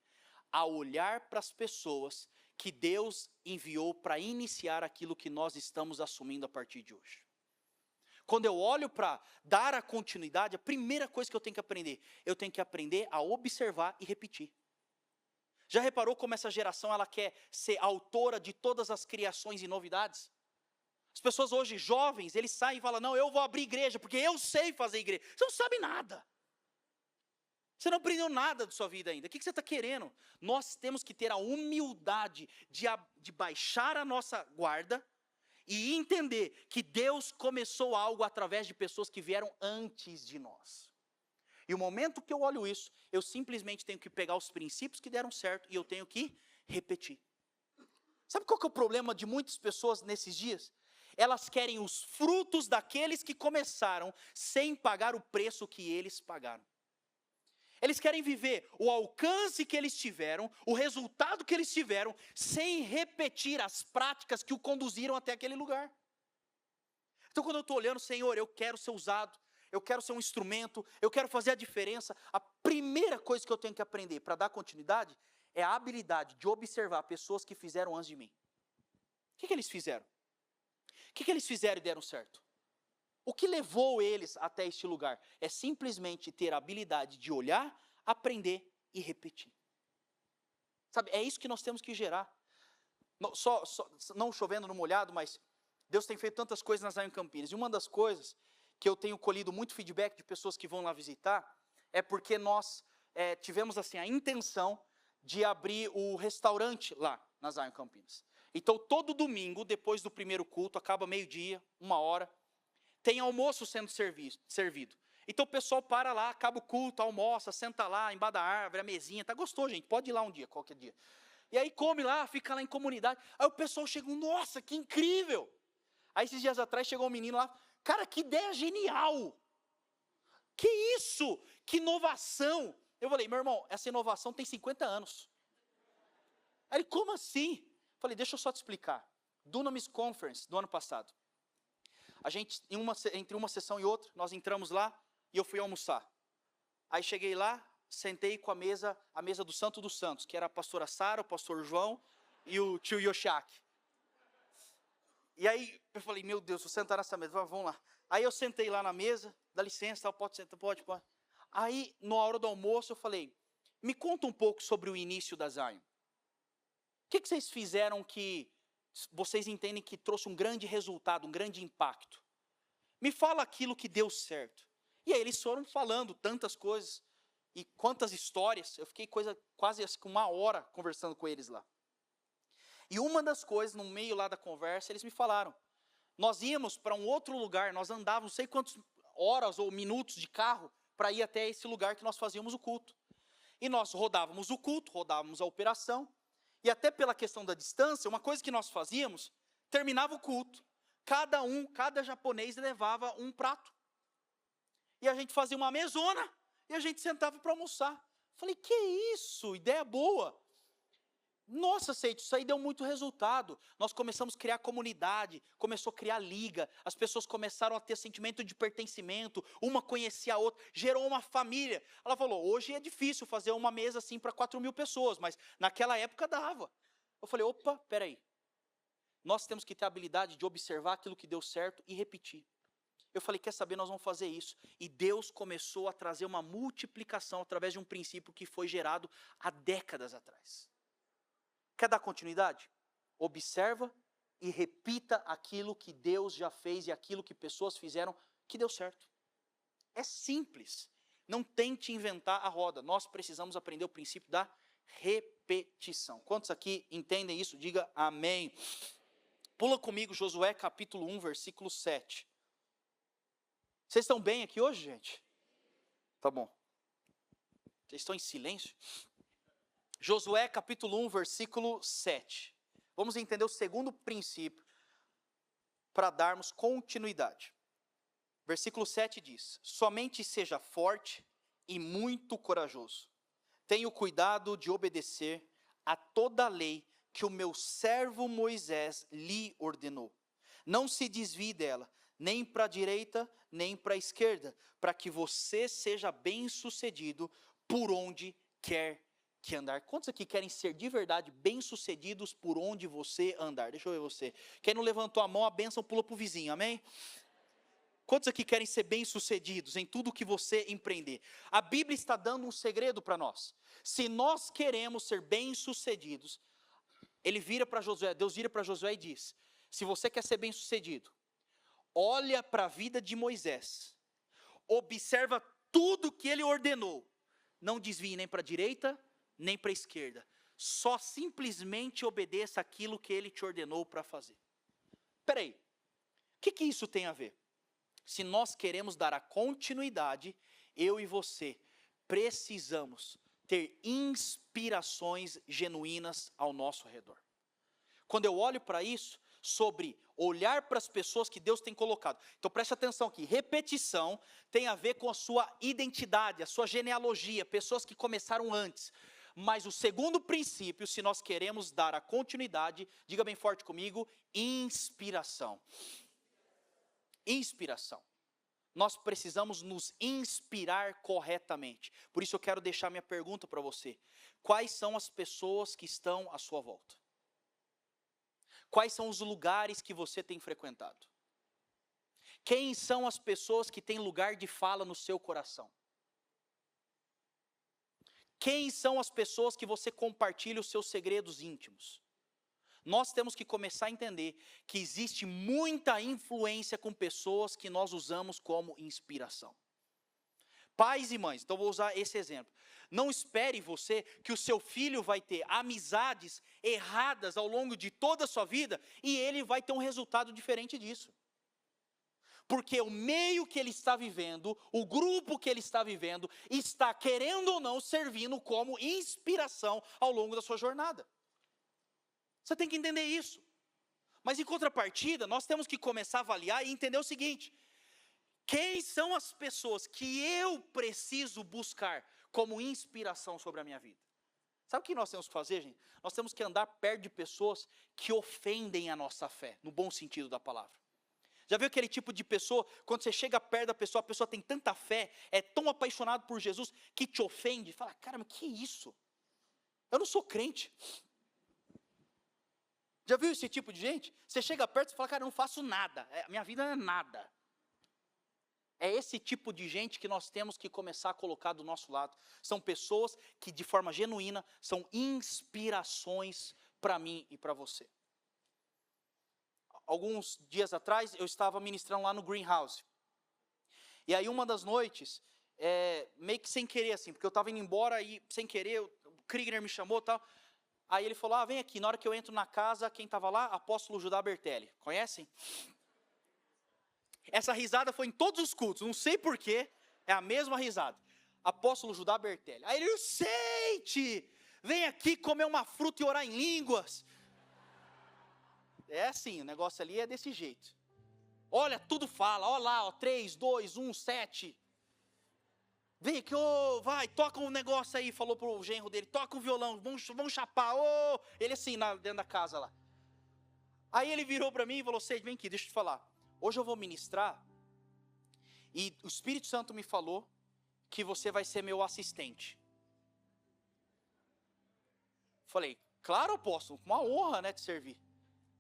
a olhar para as pessoas que Deus enviou para iniciar aquilo que nós estamos assumindo a partir de hoje. Quando eu olho para dar a continuidade, a primeira coisa que eu tenho que aprender a observar e repetir. Já reparou como essa geração ela quer ser autora de todas as criações e novidades? As pessoas hoje, jovens, eles saem e falam: não, eu vou abrir igreja, porque eu sei fazer igreja. Você não sabe nada. Você não aprendeu nada da sua vida ainda. O que você está querendo? Nós temos que ter a humildade de baixar a nossa guarda e entender que Deus começou algo através de pessoas que vieram antes de nós. E o momento que eu olho isso, eu simplesmente tenho que pegar os princípios que deram certo e eu tenho que repetir. Sabe qual que é o problema de muitas pessoas nesses dias? Elas querem os frutos daqueles que começaram sem pagar o preço que eles pagaram. Eles querem viver o alcance que eles tiveram, o resultado que eles tiveram, sem repetir as práticas que o conduziram até aquele lugar. Então quando eu estou olhando: Senhor, eu quero ser usado, eu quero ser um instrumento, eu quero fazer a diferença, a primeira coisa que eu tenho que aprender para dar continuidade é a habilidade de observar pessoas que fizeram antes de mim. O que eles fizeram? O que eles fizeram e deram certo? O que levou eles até este lugar? É simplesmente ter a habilidade de olhar, aprender e repetir. Sabe, é isso que nós temos que gerar. Não chovendo no molhado, mas Deus tem feito tantas coisas nas Zion Campinas. E uma das coisas que eu tenho colhido muito feedback de pessoas que vão lá visitar, é porque nós tivemos assim a intenção de abrir o restaurante lá nas Zion Campinas. Então todo domingo, depois do primeiro culto, acaba meio-dia, 1h, tem almoço sendo servido. Então o pessoal para lá, acaba o culto, almoça, senta lá, embaixo da árvore, a mesinha, tá gostoso, gente, pode ir lá um dia, qualquer dia. E aí come lá, fica lá em comunidade. Aí o pessoal chega: nossa, que incrível! Aí esses dias atrás chegou um menino lá: cara, que ideia genial! Que isso? Que inovação! Eu falei: meu irmão, essa inovação tem 50 anos. Aí ele: como assim? Eu falei: deixa eu só te explicar. Dunamis Conference, do ano passado. A gente, entre uma sessão e outra, nós entramos lá e eu fui almoçar. Aí cheguei lá, sentei com a mesa do Santo dos Santos, que era a pastora Sara, o pastor João e o tio Yoshiaki. E aí eu falei: meu Deus, vou sentar nessa mesa, vamos lá. Aí eu sentei lá na mesa: dá licença, pode sentar, pode. Aí, na hora do almoço, eu falei: me conta um pouco sobre o início da Zion. O que vocês fizeram que vocês entendem que trouxe um grande resultado, um grande impacto? Me fala aquilo que deu certo. E aí eles foram falando tantas coisas, e quantas histórias. Eu fiquei quase 1h conversando com eles lá. E uma das coisas, no meio lá da conversa, eles me falaram: nós íamos para um outro lugar, nós andávamos não sei quantas horas ou minutos de carro para ir até esse lugar que nós fazíamos o culto. E nós rodávamos o culto, rodávamos a operação, e até pela questão da distância, uma coisa que nós fazíamos: terminava o culto, cada japonês levava um prato. E a gente fazia uma mesona, e a gente sentava para almoçar. Falei: que isso, ideia boa. Nossa, Seito, isso aí deu muito resultado. Nós começamos a criar comunidade, começou a criar liga, as pessoas começaram a ter sentimento de pertencimento, uma conhecia a outra, gerou uma família. Ela falou: hoje é difícil fazer uma mesa assim para 4.000 pessoas, mas naquela época dava. Eu falei: opa, peraí. Nós temos que ter a habilidade de observar aquilo que deu certo e repetir. Eu falei, quer saber, nós vamos fazer isso. E Deus começou a trazer uma multiplicação através de um princípio que foi gerado há décadas atrás. Quer dar continuidade? Observa e repita aquilo que Deus já fez e aquilo que pessoas fizeram que deu certo. É simples. Não tente inventar a roda. Nós precisamos aprender o princípio da repetição. Quantos aqui entendem isso? Diga amém. Pula comigo Josué capítulo 1, versículo 7. Vocês estão bem aqui hoje, gente? Tá bom. Vocês estão em silêncio? Josué capítulo 1, versículo 7. Vamos entender o segundo princípio para darmos continuidade. Versículo 7 diz: somente seja forte e muito corajoso. Tenha o cuidado de obedecer a toda a lei que o meu servo Moisés lhe ordenou. Não se desvie dela, nem para a direita, nem para a esquerda, para que você seja bem-sucedido por onde quer que andar. Quantos aqui querem ser de verdade bem-sucedidos por onde você andar? Deixa eu ver você. Quem não levantou a mão, a bênção pula para o vizinho, amém? Quantos aqui querem ser bem-sucedidos em tudo que você empreender? A Bíblia está dando um segredo para nós. Se nós queremos ser bem-sucedidos, Deus vira para Josué e diz: se você quer ser bem-sucedido, olha para a vida de Moisés, observa tudo que ele ordenou, não desvie nem para a direita, nem para a esquerda, só simplesmente obedeça aquilo que ele te ordenou para fazer. Espera aí, o que isso tem a ver? Se nós queremos dar a continuidade, eu e você precisamos ter inspirações genuínas ao nosso redor. Quando eu olho para isso, sobre olhar para as pessoas que Deus tem colocado. Então preste atenção aqui, repetição tem a ver com a sua identidade, a sua genealogia, pessoas que começaram antes. Mas o segundo princípio, se nós queremos dar a continuidade, diga bem forte comigo, inspiração. Inspiração. Nós precisamos nos inspirar corretamente. Por isso eu quero deixar minha pergunta para você. Quais são as pessoas que estão à sua volta? Quais são os lugares que você tem frequentado? Quem são as pessoas que têm lugar de fala no seu coração? Quem são as pessoas que você compartilha os seus segredos íntimos? Nós temos que começar a entender que existe muita influência com pessoas que nós usamos como inspiração. Pais e mães, então vou usar esse exemplo. Não espere você que o seu filho vai ter amizades erradas ao longo de toda a sua vida e ele vai ter um resultado diferente disso. Porque o meio que ele está vivendo, o grupo que ele está vivendo, está, querendo ou não, servindo como inspiração ao longo da sua jornada. Você tem que entender isso. Mas em contrapartida, nós temos que começar a avaliar e entender o seguinte: quem são as pessoas que eu preciso buscar como inspiração sobre a minha vida? Sabe o que nós temos que fazer, gente? Nós temos que andar perto de pessoas que ofendem a nossa fé, no bom sentido da palavra. Já viu aquele tipo de pessoa, quando você chega perto da pessoa, a pessoa tem tanta fé, é tão apaixonado por Jesus, que te ofende, fala, cara, mas que isso? Eu não sou crente. Já viu esse tipo de gente? Você chega perto e fala, cara, eu não faço nada, a minha vida não é nada. É esse tipo de gente que nós temos que começar a colocar do nosso lado. São pessoas que, de forma genuína, são inspirações para mim e para você. Alguns dias atrás, eu estava ministrando lá no Greenhouse. E aí, uma das noites, meio que sem querer, assim, porque eu estava indo embora e, sem querer, o Krieger me chamou e tal. Aí ele falou, vem aqui. Na hora que eu entro na casa, quem estava lá? Apóstolo Judá Bertelli. Conhecem? Essa risada foi em todos os cultos, não sei porquê, é a mesma risada. Apóstolo Judá Bertelli. Aí ele, Sente, vem aqui comer uma fruta e orar em línguas. É assim, o negócio ali é desse jeito. Olha, tudo fala, olha lá, 3, 2, 1, 7. Vem aqui, vai, toca um negócio aí, falou pro genro dele, toca um violão, vamos chapar, ele assim, dentro da casa lá. Aí ele virou para mim e falou, Sede, vem aqui, deixa eu te falar. Hoje eu vou ministrar e o Espírito Santo me falou que você vai ser meu assistente. Falei, claro, apóstolo, uma honra, né, te servir.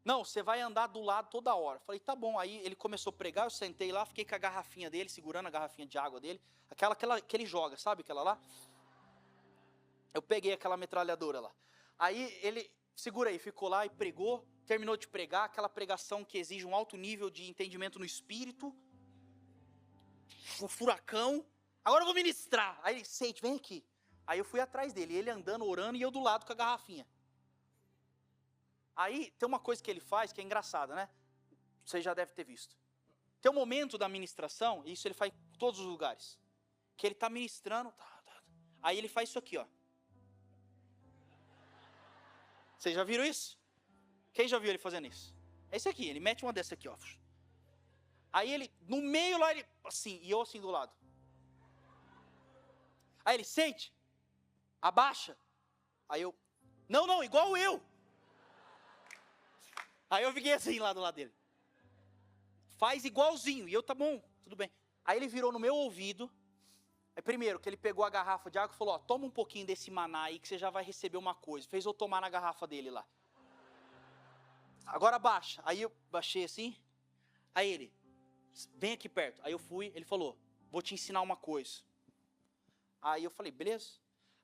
Não, você vai andar do lado toda hora. Falei, tá bom. Aí ele começou a pregar, eu sentei lá, fiquei com a garrafinha dele, segurando a garrafinha de água dele. Aquela que ele joga, sabe aquela lá? Eu peguei aquela metralhadora lá. Aí ele, segura aí, ficou lá e pregou. Terminou de pregar, aquela pregação que exige um alto nível de entendimento no espírito. Um furacão. Agora eu vou ministrar. Aí ele, Sente, vem aqui. Aí eu fui atrás dele, ele andando, orando e eu do lado com a garrafinha. Aí tem uma coisa que ele faz que é engraçada, né? Você já deve ter visto. Tem um momento da ministração, e isso ele faz em todos os lugares, que ele está ministrando, aí ele faz isso aqui, ó. Vocês já viram isso? Quem já viu ele fazendo isso? É isso aqui, ele mete uma dessa aqui, ó. Aí ele, no meio lá, ele, assim, e eu assim do lado. Aí ele, Sente, abaixa. Aí eu, não, igual eu. Aí eu fiquei assim lá do lado dele. Faz igualzinho. E eu, tá bom, tudo bem. Aí ele virou no meu ouvido. Aí primeiro que ele pegou a garrafa de água e falou, ó, toma um pouquinho desse maná aí que você já vai receber uma coisa. Fez eu tomar na garrafa dele lá. Agora baixa. Aí eu baixei assim. Aí ele, vem aqui perto. Aí eu fui, ele falou, vou te ensinar uma coisa. Aí eu falei, beleza.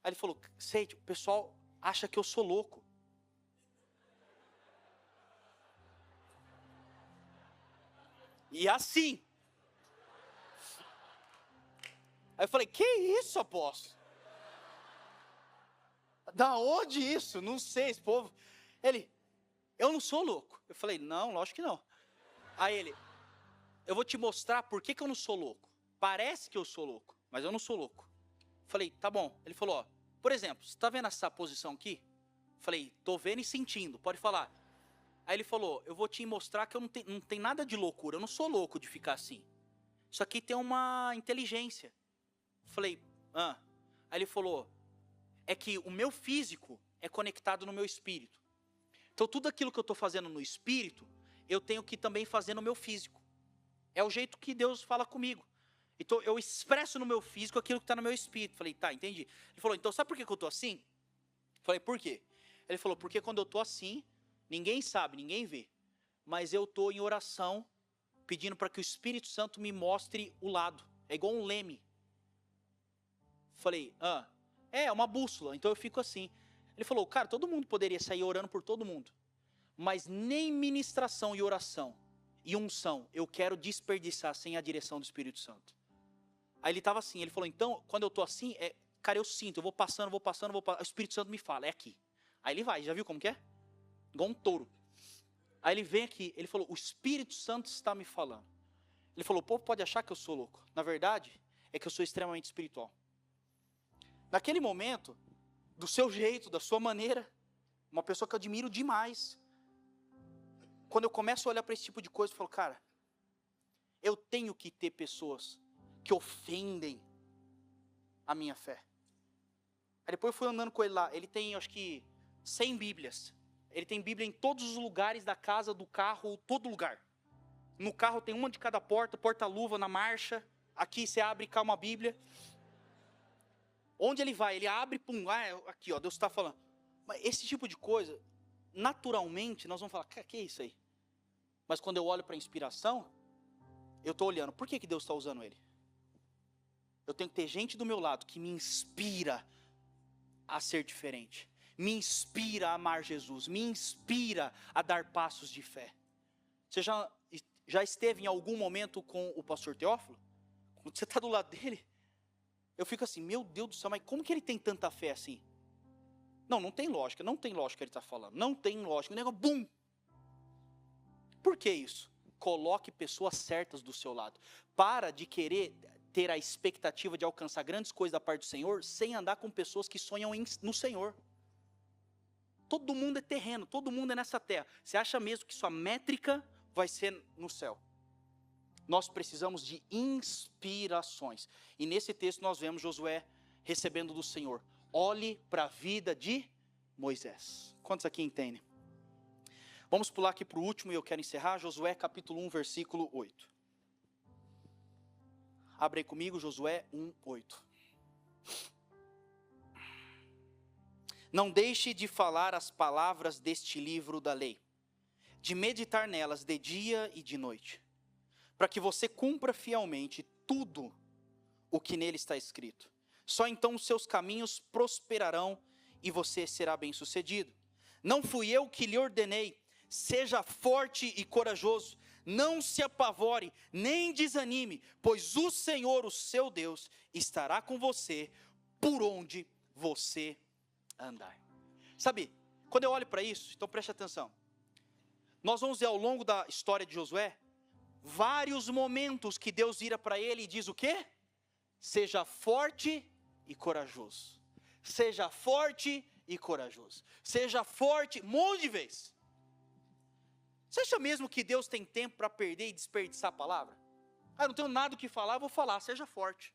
Aí ele falou, Sente, o pessoal acha que eu sou louco. E assim. Aí eu falei, que isso, apóstolo? Da onde isso? Não sei, esse povo. Ele, eu não sou louco. Eu falei, não, lógico que não. Aí ele, eu vou te mostrar por que eu não sou louco. Parece que eu sou louco, mas eu não sou louco. Eu falei, tá bom. Ele falou, ó, por exemplo, você tá vendo essa posição aqui? Eu falei, tô vendo e sentindo, pode falar. Aí ele falou, eu vou te mostrar que eu não tem nada de loucura, eu não sou louco de ficar assim. Isso aqui tem uma inteligência. Eu falei, Aí ele falou, é que o meu físico é conectado no meu espírito. Então tudo aquilo que eu estou fazendo no espírito, eu tenho que também fazer no meu físico. É o jeito que Deus fala comigo. Então eu expresso no meu físico aquilo que está no meu espírito. Falei, tá, entendi. Ele falou, então sabe por que eu estou assim? Falei, por quê? Ele falou, porque quando eu estou assim, ninguém sabe, ninguém vê. Mas eu estou em oração, pedindo para que o Espírito Santo me mostre o lado. É igual um leme. Falei, é uma bússola, então eu fico assim. Ele falou, cara, todo mundo poderia sair orando por todo mundo. Mas nem ministração e oração e unção eu quero desperdiçar sem a direção do Espírito Santo. Aí ele estava assim, ele falou, então, quando eu estou assim, cara, eu sinto, eu vou passando, o Espírito Santo me fala, é aqui. Aí ele vai, já viu como que é? Igual um touro. Aí ele vem aqui, ele falou, o Espírito Santo está me falando. Ele falou, o povo pode achar que eu sou louco. Na verdade, é que eu sou extremamente espiritual. Naquele momento, do seu jeito, da sua maneira, uma pessoa que eu admiro demais. Quando eu começo a olhar para esse tipo de coisa, eu falo, cara, eu tenho que ter pessoas que ofendem a minha fé. Aí depois eu fui andando com ele lá, ele tem, acho que, 100 Bíblias. Ele tem Bíblia em todos os lugares da casa, do carro, todo lugar. No carro tem uma de cada porta, porta-luva na marcha. Aqui você abre e cai uma Bíblia. Onde ele vai, ele abre, pum, aqui ó, Deus está falando. Mas esse tipo de coisa, naturalmente, nós vamos falar, que é isso aí? Mas quando eu olho para a inspiração, eu estou olhando, por que Deus está usando ele? Eu tenho que ter gente do meu lado que me inspira a ser diferente. Me inspira a amar Jesus, me inspira a dar passos de fé. Você já esteve em algum momento com o pastor Teófilo? Quando você está do lado dele, eu fico assim, meu Deus do céu, mas como que ele tem tanta fé assim? Não tem lógica, não tem lógica ele está falando, não tem lógica, o negócio, bum! Por que isso? Coloque pessoas certas do seu lado. Para de querer ter a expectativa de alcançar grandes coisas da parte do Senhor, sem andar com pessoas que sonham no Senhor. Todo mundo é terreno, todo mundo é nessa terra. Você acha mesmo que sua métrica vai ser no céu? Nós precisamos de inspirações. E nesse texto nós vemos Josué recebendo do Senhor. Olhe para a vida de Moisés. Quantos aqui entendem? Vamos pular aqui para o último e eu quero encerrar. Josué capítulo 1, versículo 8. Abre aí comigo, Josué 1, 8. Não deixe de falar as palavras deste livro da lei, de meditar nelas de dia e de noite, para que você cumpra fielmente tudo o que nele está escrito. Só então os seus caminhos prosperarão e você será bem-sucedido. Não fui eu que lhe ordenei, seja forte e corajoso, não se apavore, nem desanime, pois o Senhor, o seu Deus, estará com você por onde você andar. Sabe, quando eu olho para isso, então preste atenção. Nós vamos ver ao longo da história de Josué, vários momentos que Deus vira para ele e diz o quê? Seja forte e corajoso. Seja forte e corajoso. Seja forte, um monte de vezes. Você acha mesmo que Deus tem tempo para perder e desperdiçar a palavra? Eu não tenho nada o que falar, eu vou falar, seja forte.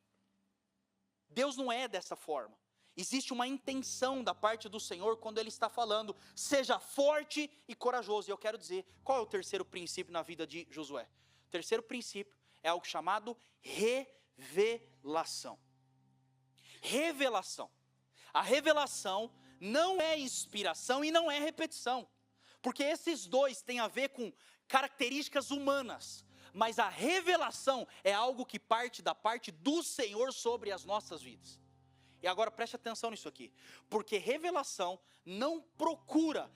Deus não é dessa forma. Existe uma intenção da parte do Senhor quando Ele está falando, seja forte e corajoso. E eu quero dizer, qual é o terceiro princípio na vida de Josué? O terceiro princípio é algo chamado revelação. Revelação. A revelação não é inspiração e não é repetição. Porque esses dois têm a ver com características humanas. Mas a revelação é algo que parte da parte do Senhor sobre as nossas vidas. E agora preste atenção nisso aqui. Porque revelação não procura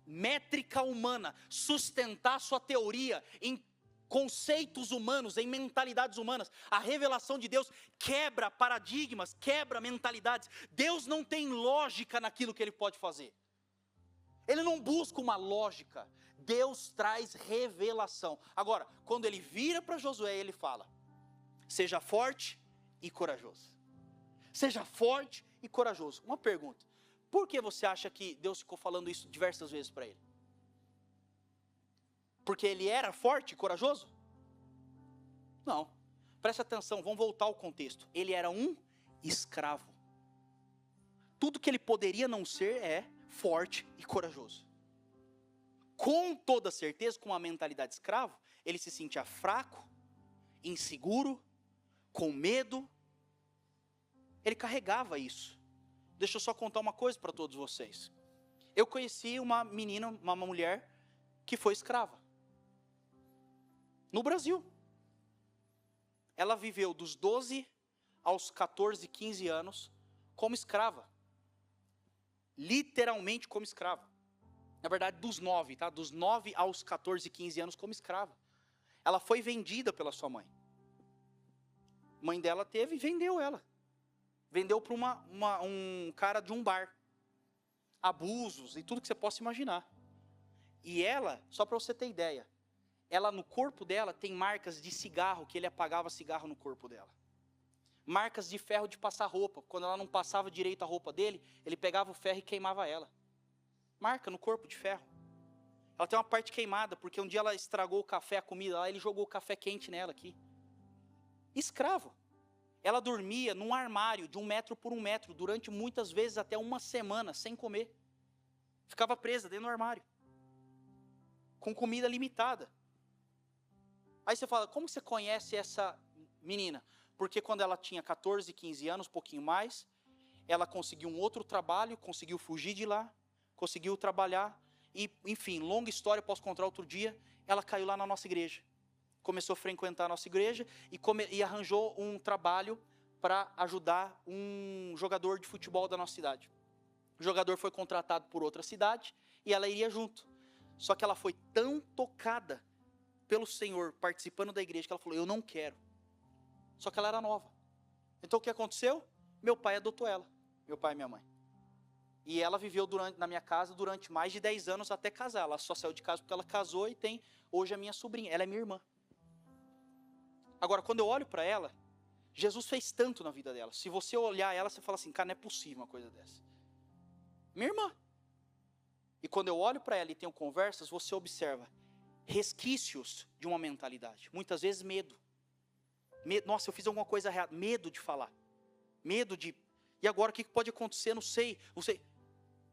métrica humana, sustentar sua teoria em conceitos humanos, em mentalidades humanas. A revelação de Deus quebra paradigmas, quebra mentalidades. Deus não tem lógica naquilo que Ele pode fazer. Ele não busca uma lógica. Deus traz revelação. Agora, quando Ele vira para Josué, Ele fala, seja forte e corajoso. Seja forte e corajoso. Uma pergunta, por que você acha que Deus ficou falando isso diversas vezes para ele? Porque ele era forte e corajoso? Não, preste atenção, vamos voltar ao contexto. Ele era um escravo. Tudo que ele poderia não ser é forte e corajoso. Com toda certeza, com uma mentalidade de escravo, ele se sentia fraco, inseguro, com medo. Ele carregava isso. Deixa eu só contar uma coisa para todos vocês. Eu conheci uma menina, uma mulher, que foi escrava. No Brasil. Ela viveu dos 12 aos 14, 15 anos como escrava. Literalmente como escrava. Na verdade, dos 9, tá? Dos 9 aos 14, 15 anos como escrava. Ela foi vendida pela sua mãe. A mãe dela teve e vendeu ela. Vendeu para um cara de um bar. Abusos e tudo que você possa imaginar. E ela, só para você ter ideia, ela no corpo dela tem marcas de cigarro, que ele apagava cigarro no corpo dela. Marcas de ferro de passar roupa. Quando ela não passava direito a roupa dele, ele pegava o ferro e queimava ela. Marca no corpo de ferro. Ela tem uma parte queimada, porque um dia ela estragou o café, a comida lá, ele jogou o café quente nela aqui. Escravo. Ela dormia num armário de 1 metro por 1 metro, durante muitas vezes até uma semana, sem comer. Ficava presa dentro do armário. Com comida limitada. Aí você fala, como você conhece essa menina? Porque quando ela tinha 14, 15 anos, um pouquinho mais, ela conseguiu um outro trabalho, conseguiu fugir de lá, conseguiu trabalhar, e enfim, longa história, posso contar outro dia, ela caiu lá na nossa igreja. Começou a frequentar a nossa igreja e arranjou um trabalho para ajudar um jogador de futebol da nossa cidade. O jogador foi contratado por outra cidade e ela iria junto. Só que ela foi tão tocada pelo Senhor, participando da igreja, que ela falou, eu não quero. Só que ela era nova. Então o que aconteceu? Meu pai adotou ela, meu pai e minha mãe. E ela viveu na minha casa durante mais de 10 anos até casar. Ela só saiu de casa porque ela casou e tem hoje a minha sobrinha. Ela é minha irmã. Agora, quando eu olho para ela, Jesus fez tanto na vida dela. Se você olhar ela, você fala assim, cara, não é possível uma coisa dessa. Minha irmã. E quando eu olho para ela e tenho conversas, você observa resquícios de uma mentalidade. Muitas vezes medo. Nossa, eu fiz alguma coisa errada. Medo de falar. Medo de... E agora o que pode acontecer? Não sei. Você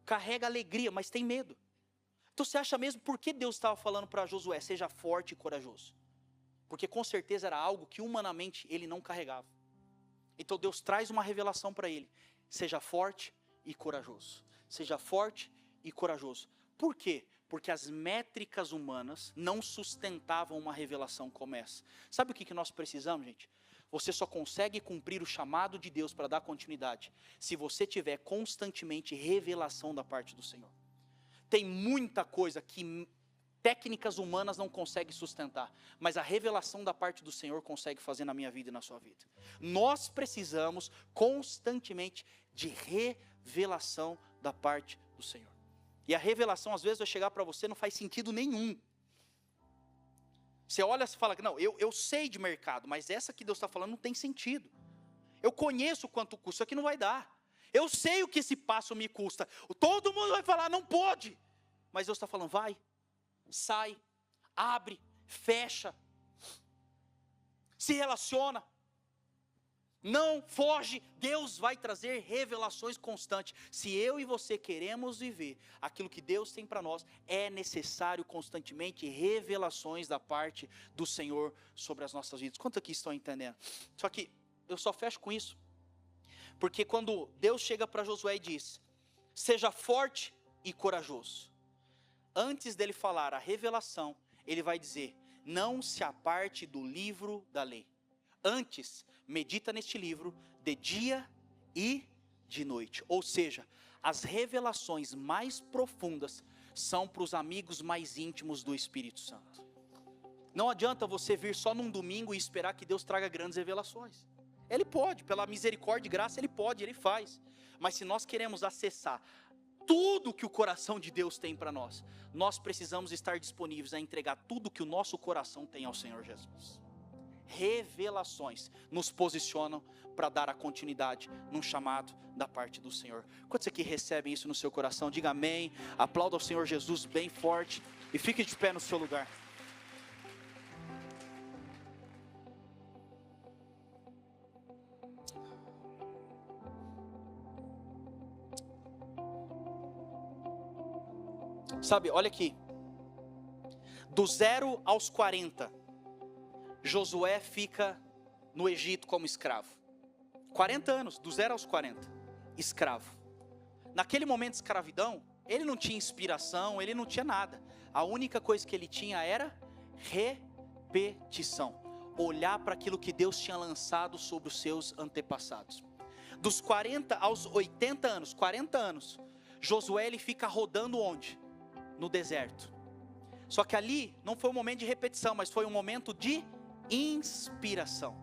carrega alegria, mas tem medo. Então você acha mesmo por que Deus estava falando para Josué, seja forte e corajoso? Porque com certeza era algo que humanamente ele não carregava. Então Deus traz uma revelação para ele. Seja forte e corajoso. Seja forte e corajoso. Por quê? Porque as métricas humanas não sustentavam uma revelação como essa. Sabe o que nós precisamos, gente? Você só consegue cumprir o chamado de Deus para dar continuidade se você tiver constantemente revelação da parte do Senhor. Tem muita coisa que técnicas humanas não conseguem sustentar, mas a revelação da parte do Senhor consegue fazer na minha vida e na sua vida. Nós precisamos constantemente de revelação da parte do Senhor. E a revelação às vezes vai chegar para você, não faz sentido nenhum. Você olha e fala, não, eu sei de mercado, mas essa que Deus está falando não tem sentido. Eu conheço quanto custa, isso aqui não vai dar. Eu sei o que esse passo me custa. Todo mundo vai falar, não pode. Mas Deus está falando, vai, sai, abre, fecha, se relaciona. Não foge, Deus vai trazer revelações constantes. Se eu e você queremos viver aquilo que Deus tem para nós, é necessário constantemente revelações da parte do Senhor sobre as nossas vidas. Quantos aqui estão entendendo? Só que eu só fecho com isso, porque quando Deus chega para Josué e diz, seja forte e corajoso, antes dele falar a revelação, ele vai dizer, não se aparte do livro da lei. Antes, medita neste livro de dia e de noite. Ou seja, as revelações mais profundas são para os amigos mais íntimos do Espírito Santo. Não adianta você vir só num domingo e esperar que Deus traga grandes revelações. Ele pode, pela misericórdia e graça, Ele pode, Ele faz. Mas se nós queremos acessar tudo que o coração de Deus tem para nós, nós precisamos estar disponíveis a entregar tudo que o nosso coração tem ao Senhor Jesus. Revelações nos posicionam para dar a continuidade num chamado da parte do Senhor. Quantos aqui recebem isso no seu coração? Diga amém, aplauda ao Senhor Jesus bem forte e fique de pé no seu lugar. Sabe, olha aqui, do 0 aos 40, Josué fica no Egito como escravo. 40 anos, do 0 aos 40, escravo. Naquele momento de escravidão, ele não tinha inspiração, ele não tinha nada. A única coisa que ele tinha era repetição. Olhar para aquilo que Deus tinha lançado sobre os seus antepassados. Dos 40 aos 80 anos, 40 anos, Josué ele fica rodando onde? No deserto. Só que ali não foi um momento de repetição, mas foi um momento de inspiração.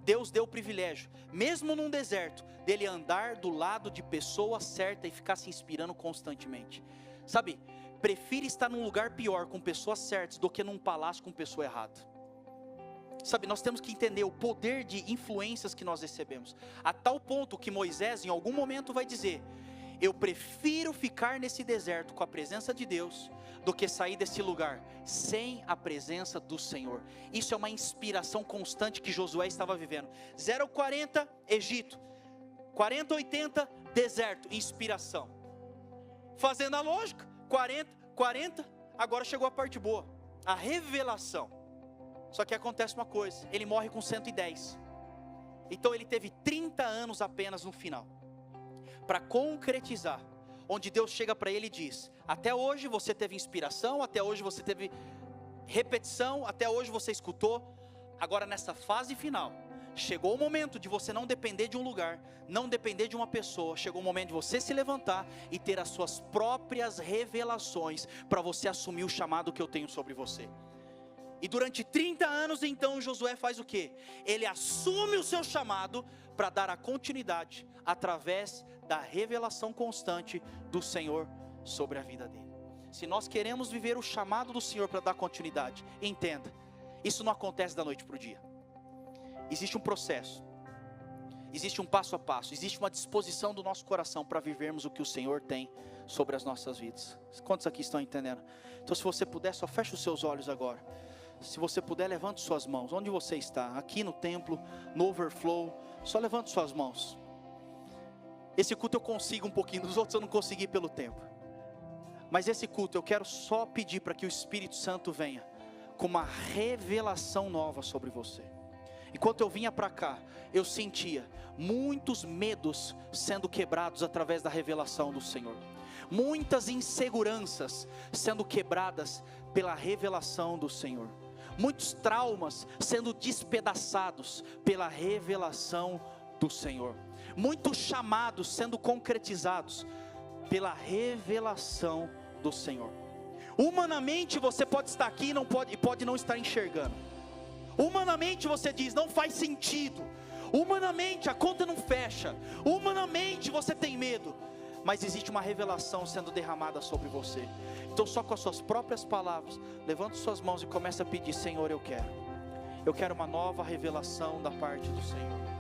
Deus deu o privilégio, mesmo num deserto, dele andar do lado de pessoa certa e ficar se inspirando constantemente. Sabe, prefiro estar num lugar pior com pessoas certas do que num palácio com pessoa errada. Sabe, nós temos que entender o poder de influências que nós recebemos, a tal ponto que Moisés em algum momento vai dizer, eu prefiro ficar nesse deserto com a presença de Deus do que sair desse lugar sem a presença do Senhor. Isso é uma inspiração constante que Josué estava vivendo. 0 a 40, Egito. 40 a 80, deserto, inspiração. Fazendo a lógica, 40, agora chegou a parte boa, a revelação. Só que acontece uma coisa, ele morre com 110. Então ele teve 30 anos apenas no final, para concretizar, onde Deus chega para ele e diz, até hoje você teve inspiração, até hoje você teve repetição, até hoje você escutou, agora nessa fase final, chegou o momento de você não depender de um lugar, não depender de uma pessoa, chegou o momento de você se levantar e ter as suas próprias revelações, para você assumir o chamado que eu tenho sobre você. E durante 30 anos então Josué faz o quê? Ele assume o seu chamado para dar a continuidade através da revelação constante do Senhor sobre a vida dele. Se nós queremos viver o chamado do Senhor para dar continuidade, entenda, isso não acontece da noite para o dia. Existe um processo, existe um passo a passo, existe uma disposição do nosso coração para vivermos o que o Senhor tem sobre as nossas vidas. Quantos aqui estão entendendo? Então se você puder, só feche os seus olhos agora. Se você puder, levante suas mãos. Onde você está? Aqui no templo, no overflow. Só levante suas mãos. Esse culto eu consigo um pouquinho, dos outros eu não consegui pelo tempo. Mas esse culto eu quero só pedir para que o Espírito Santo venha com uma revelação nova sobre você. Enquanto eu vinha para cá, eu sentia muitos medos sendo quebrados através da revelação do Senhor. Muitas inseguranças sendo quebradas pela revelação do Senhor. Muitos traumas sendo despedaçados pela revelação do Senhor. Muitos chamados sendo concretizados pela revelação do Senhor. Humanamente você pode estar aqui e pode não estar enxergando. Humanamente você diz, não faz sentido. Humanamente a conta não fecha. Humanamente você tem medo. Mas existe uma revelação sendo derramada sobre você. Então só com as suas próprias palavras, levante suas mãos e comece a pedir: Senhor, eu quero uma nova revelação da parte do Senhor.